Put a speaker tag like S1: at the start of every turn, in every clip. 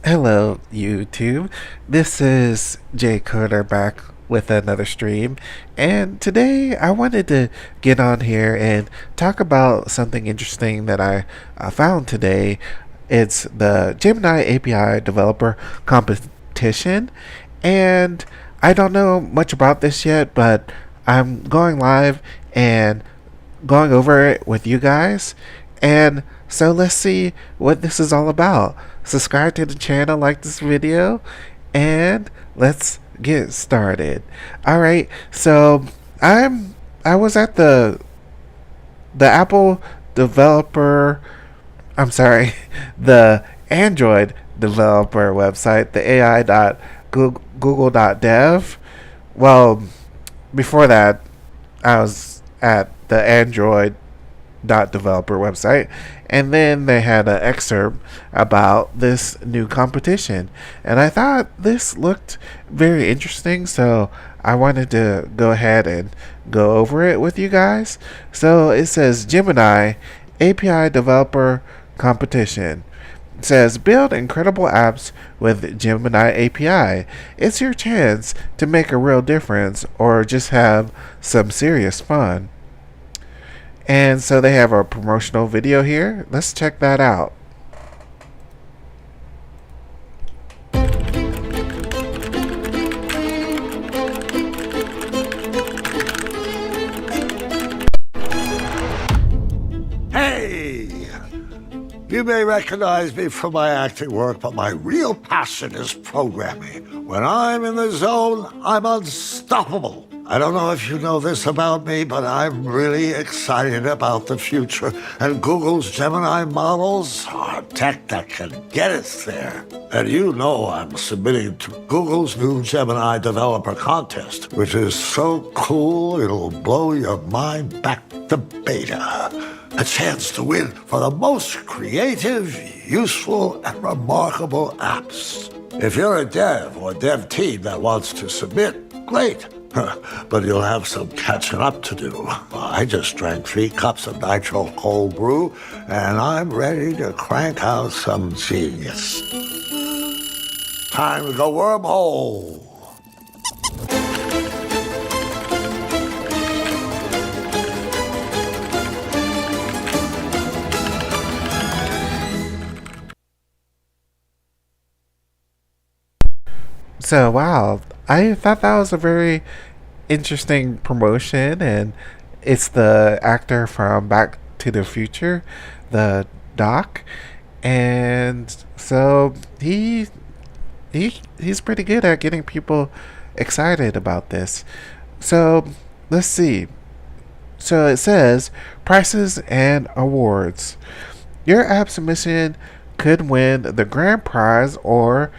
S1: Hello, YouTube. This is Jay Coder back with another stream, and today I wanted to get on here and talk about something interesting that I found today. It's the Gemini API Developer Competition, and I don't know much about this yet, but I'm going live and going over it with you guys. And so let's see what this is all about. Subscribe to the channel, like this video, and let's get started. All right. So I was at the Apple developer I'm sorry, the Android developer website, the ai.google.dev. Well, before that, I was at the Android developer website, and then they had an excerpt about this new competition, and I thought this looked very interesting, so I wanted to go ahead and go over it with you guys. So it says Gemini API Developer Competition. It says build incredible apps with Gemini API. It's your chance to make a real difference or just have some serious fun. And so they have a promotional video here. Let's check that out.
S2: Hey! You may recognize me from my acting work, but my real passion is programming. When I'm in the zone, I'm unstoppable. I don't know if you know this about me, but I'm really excited about the future. And Google's Gemini models are tech that can get us there. And you know I'm submitting to Google's new Gemini Developer Contest, which is so cool it'll blow your mind back to beta. A chance to win for the most creative, useful, and remarkable apps. If you're a dev or dev team that wants to submit, great. But you'll have some catching up to do. I just drank 3 cups of nitro cold brew, and I'm ready to crank out some genius. Time to go wormhole.
S1: So wow, I thought that was a very interesting promotion, and it's the actor from Back to the Future, the Doc, and so he's pretty good at getting people excited about this. So let's see. So it says prices and awards. Your app submission could win the grand prize or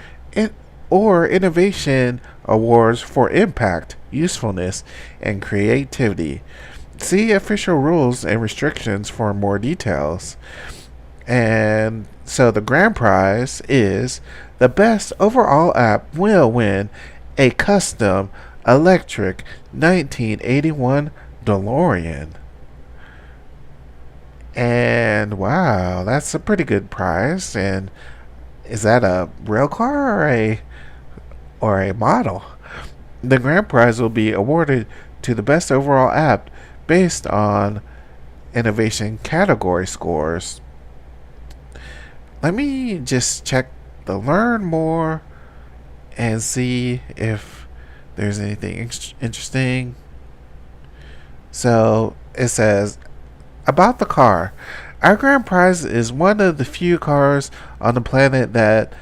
S1: innovation awards for impact, usefulness, and creativity. See official rules and restrictions for more details. And so the grand prize is the best overall app will win a custom electric 1981 DeLorean. And wow, that's a pretty good prize. And is that a real car or a model? The grand prize will be awarded to the best overall app based on innovation category scores. Let me just check the learn more and see if there's anything interesting. So it says about the car. Our grand prize is one of the few cars on the planet that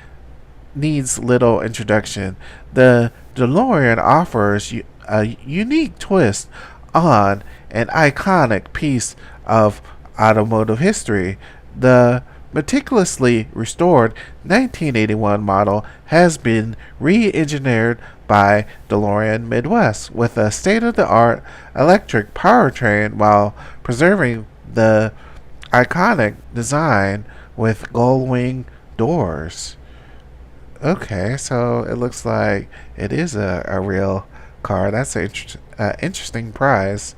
S1: needs little introduction. The DeLorean offers a unique twist on an iconic piece of automotive history. The meticulously restored 1981 model has been re-engineered by DeLorean Midwest with a state-of-the-art electric powertrain while preserving the iconic design with gold wing doors. Okay, so it looks like it is a real car. That's an interesting prize.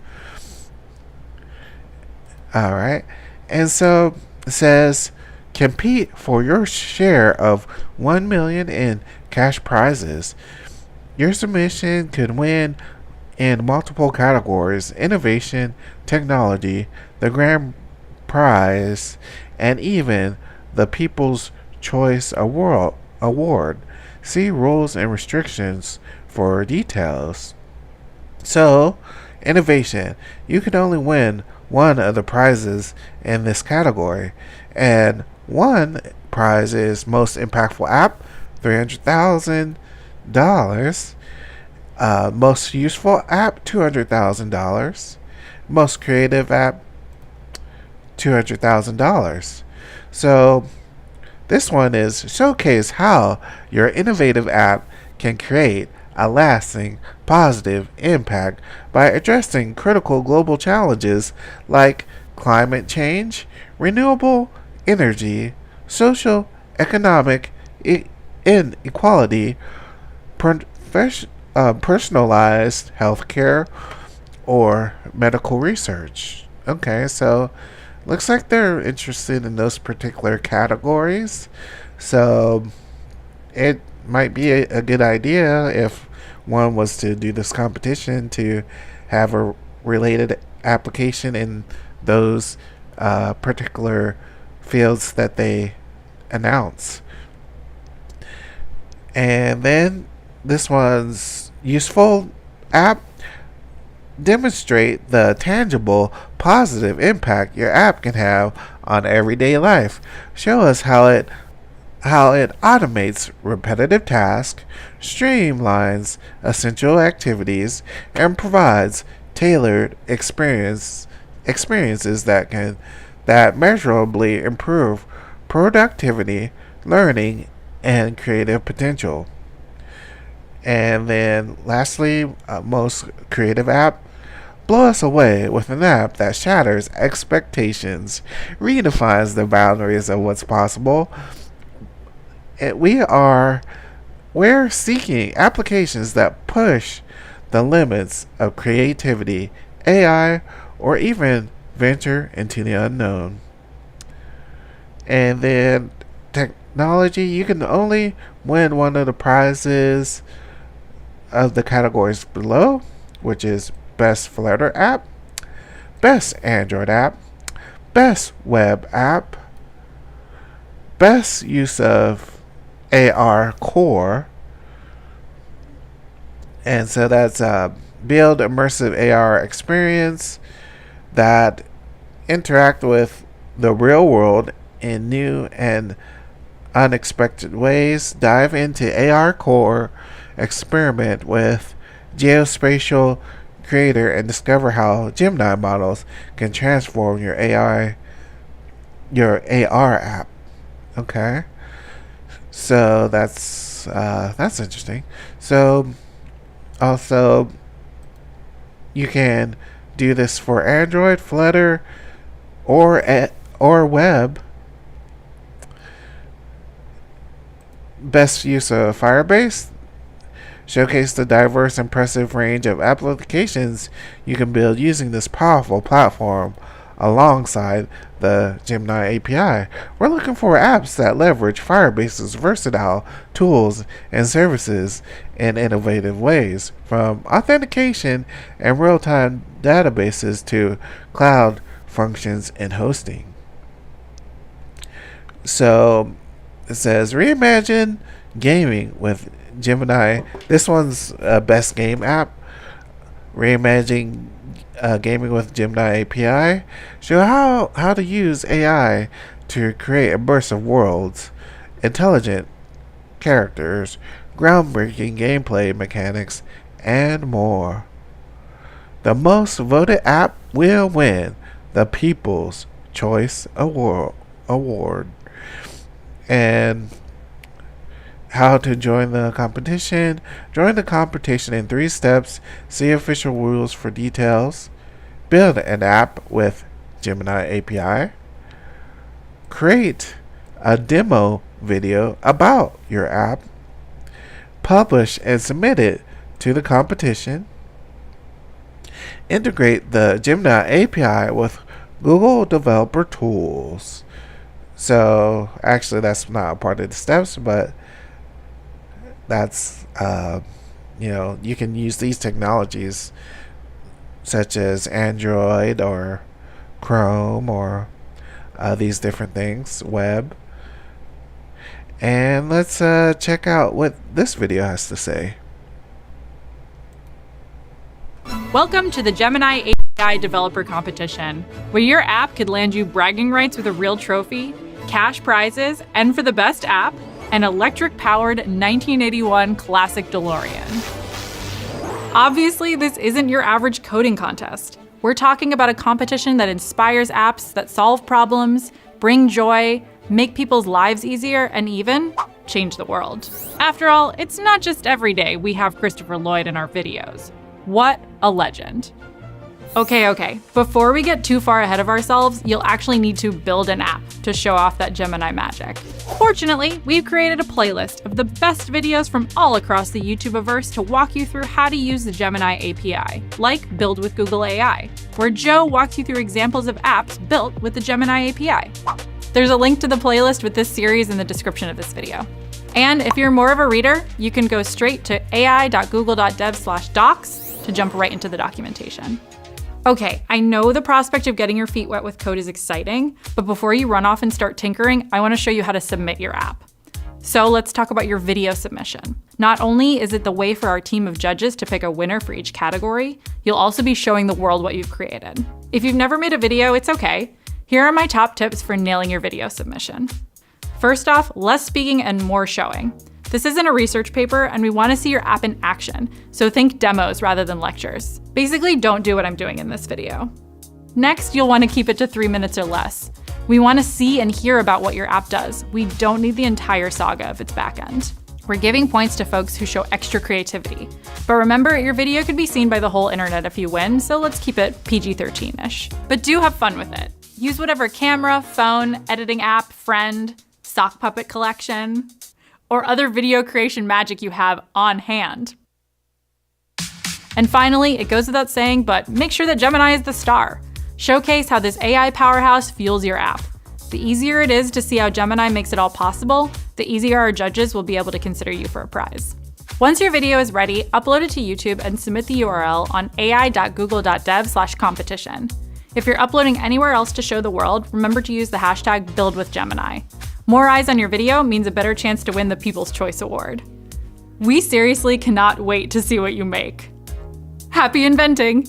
S1: Alright, and so it says Compete for your share of 1 million in cash prizes. Your submission could win in multiple categories: innovation, technology, the grand prize, and even the People's Choice Award. See rules and restrictions for details. So, innovation. You can only win one of the prizes in this category, and one prize is most impactful app, $300,000. Most useful app, $200,000. Most creative app, $200,000. So this one is showcase how your innovative app can create a lasting positive impact by addressing critical global challenges like climate change, renewable energy, social, economic inequality, personalized healthcare, or medical research. Okay, so looks like they're interested in those particular categories. So it might be a good idea if one was to do this competition to have a related application in those particular fields that they announce. And then this one's useful app. Demonstrate the tangible positive impact your app can have on everyday life. Show us how it automates repetitive tasks, streamlines essential activities, and provides tailored experiences that measurably improve productivity, learning, and creative potential. And then lastly, most creative app. Blow us away with an app that shatters expectations, redefines the boundaries of what's possible. And we're seeking applications that push the limits of creativity, AI, or even venture into the unknown. And then technology, you can only win one of the prizes of the categories below, which is Best Flutter App, Best Android App, Best Web App, Best Use of AR Core. And so that's build immersive AR experience that interact with the real world in new and unexpected ways. Dive into AR Core, experiment with geospatial creator, and discover how Gemini models can transform your AR app. Okay, so that's interesting. So also, you can do this for Android, Flutter, or web. Best use of Firebase. Showcase the diverse, impressive range of applications you can build using this powerful platform alongside the Gemini API. We're looking for apps that leverage Firebase's versatile tools and services in innovative ways, from authentication and real-time databases to cloud functions and hosting. So it says reimagine gaming with Gemini. This one's best game app. Reimagining gaming with Gemini API. Show how to use AI to create immersive worlds, intelligent characters, groundbreaking gameplay mechanics, and more. The most voted app will win the People's Choice Award. And how to join the competition. Join the competition in 3 steps. See official rules for details. Build an app with Gemini API. Create a demo video about your app. Publish and submit it to the competition. Integrate the Gemini API with Google Developer Tools. So actually, that's not a part of the steps, but that's you can use these technologies such as Android or Chrome or these different things, web. And let's check out what this video has to say.
S3: Welcome to the Gemini API Developer Competition, where your app could land you bragging rights with a real trophy, cash prizes, and for the best app, an electric-powered 1981 classic DeLorean. Obviously, this isn't your average coding contest. We're talking about a competition that inspires apps that solve problems, bring joy, make people's lives easier, and even change the world. After all, it's not just every day we have Christopher Lloyd in our videos. What a legend. Okay, before we get too far ahead of ourselves, you'll actually need to build an app to show off that Gemini magic. Fortunately, we've created a playlist of the best videos from all across the YouTubeverse to walk you through how to use the Gemini API, like Build with Google AI, where Joe walks you through examples of apps built with the Gemini API. There's a link to the playlist with this series in the description of this video. And if you're more of a reader, you can go straight to ai.google.dev/docs to jump right into the documentation. Okay, I know the prospect of getting your feet wet with code is exciting, but before you run off and start tinkering, I want to show you how to submit your app. So let's talk about your video submission. Not only is it the way for our team of judges to pick a winner for each category, you'll also be showing the world what you've created. If you've never made a video, it's okay. Here are my top tips for nailing your video submission. First off, less speaking and more showing. This isn't a research paper, and we want to see your app in action, so think demos rather than lectures. Basically, don't do what I'm doing in this video. Next, you'll want to keep it to 3 minutes or less. We want to see and hear about what your app does. We don't need the entire saga of its backend. We're giving points to folks who show extra creativity. But remember, your video could be seen by the whole internet if you win, so let's keep it PG-13-ish. But do have fun with it. Use whatever camera, phone, editing app, friend, sock puppet collection, or other video creation magic you have on hand. And finally, it goes without saying, but make sure that Gemini is the star. Showcase how this AI powerhouse fuels your app. The easier it is to see how Gemini makes it all possible, the easier our judges will be able to consider you for a prize. Once your video is ready, upload it to YouTube and submit the URL on ai.google.dev/competition. If you're uploading anywhere else to show the world, remember to use the hashtag #BuildWithGemini. More eyes on your video means a better chance to win the People's Choice Award. We seriously cannot wait to see what you make. Happy inventing!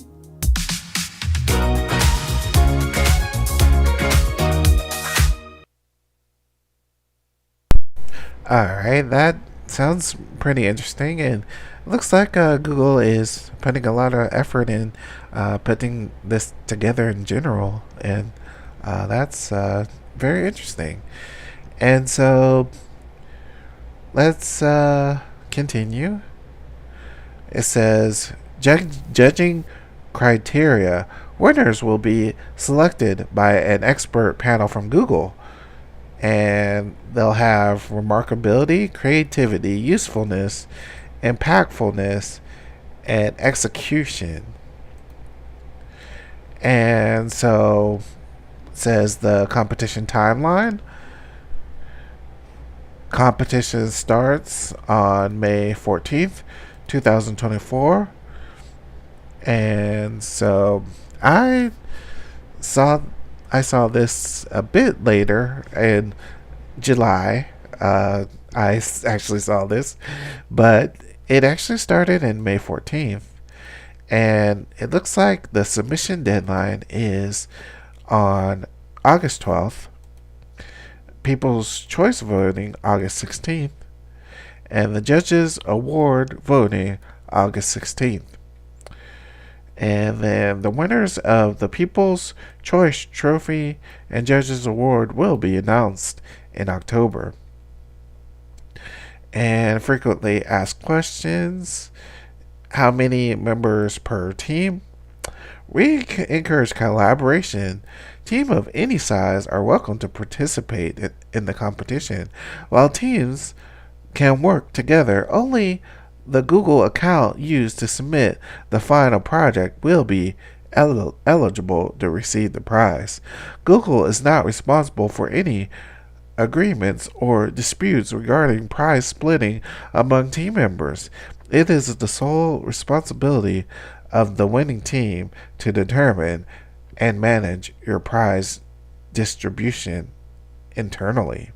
S1: Alright, that sounds pretty interesting, and it looks like Google is putting a lot of effort in putting this together in general, and that's very interesting. And so let's continue. It says, judging criteria. Winners will be selected by an expert panel from Google, and they'll have remarkability, creativity, usefulness, impactfulness, and execution. And so it says the competition timeline. Competition starts on May 14th, 2024. And so I saw this a bit later in July. I actually saw this, but it actually started in May 14th. And it looks like the submission deadline is on August 12th. People's Choice voting August 16th, and the Judges Award voting August 16th. And then the winners of the People's Choice Trophy and Judges Award will be announced in October. And frequently asked questions. How many members per team? We encourage collaboration. Teams of any size are welcome to participate in the competition. While teams can work together, only the Google account used to submit the final project will be eligible to receive the prize. Google is not responsible for any agreements or disputes regarding prize splitting among team members. It is the sole responsibility of the winning team to determine and manage your prize distribution internally.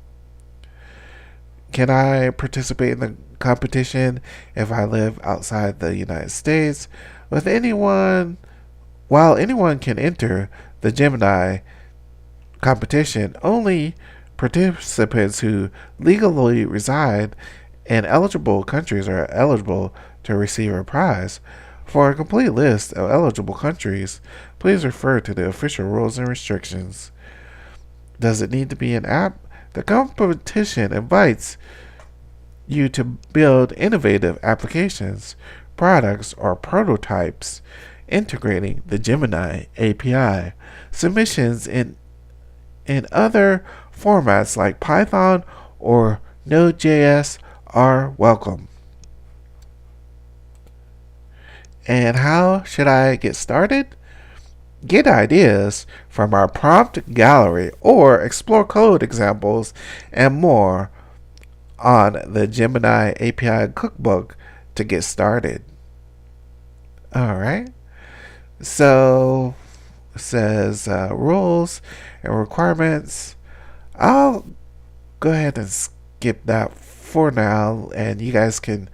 S1: Can I participate in the competition if I live outside the United States? With anyone, while anyone can enter the Gemini competition, only participants who legally reside in eligible countries are eligible to receive a prize. For a complete list of eligible countries, please refer to the official rules and restrictions. Does it need to be an app? The competition invites you to build innovative applications, products, or prototypes integrating the Gemini API. Submissions in other formats like Python or Node.js are welcome. And how should I get started? Get ideas from our prompt gallery or explore code examples and more on the Gemini API cookbook to get started. Alright, so it says rules and requirements. I'll go ahead and skip that for now, and you guys can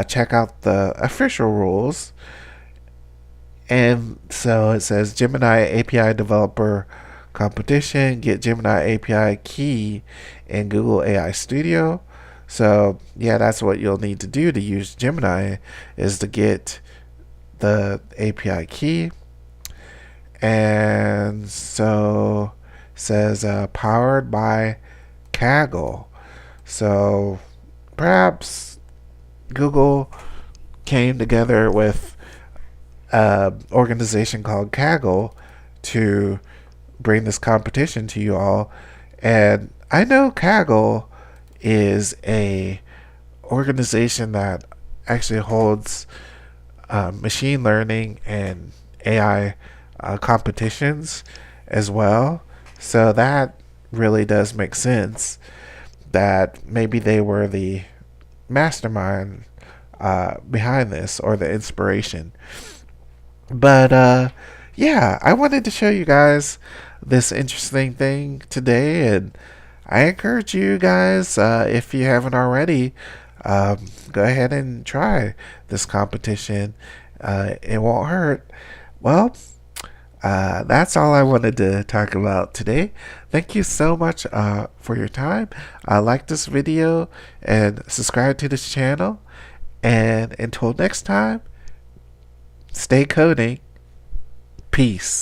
S1: check out the official rules. And so it says Gemini API Developer Competition. Get Gemini API key in Google AI Studio. So yeah, that's what you'll need to do to use Gemini, is to get the API key. And so it says powered by Kaggle. So perhaps Google came together with an organization called Kaggle to bring this competition to you all. And I know Kaggle is a organization that actually holds machine learning and AI competitions as well. So that really does make sense that maybe they were the mastermind behind this, or the inspiration. But yeah, I wanted to show you guys this interesting thing today, and I encourage you guys, if you haven't already, go ahead and try this competition. It won't hurt. Well, that's all I wanted to talk about today. Thank you so much for your time. Like this video and subscribe to this channel. And until next time, stay coding. Peace.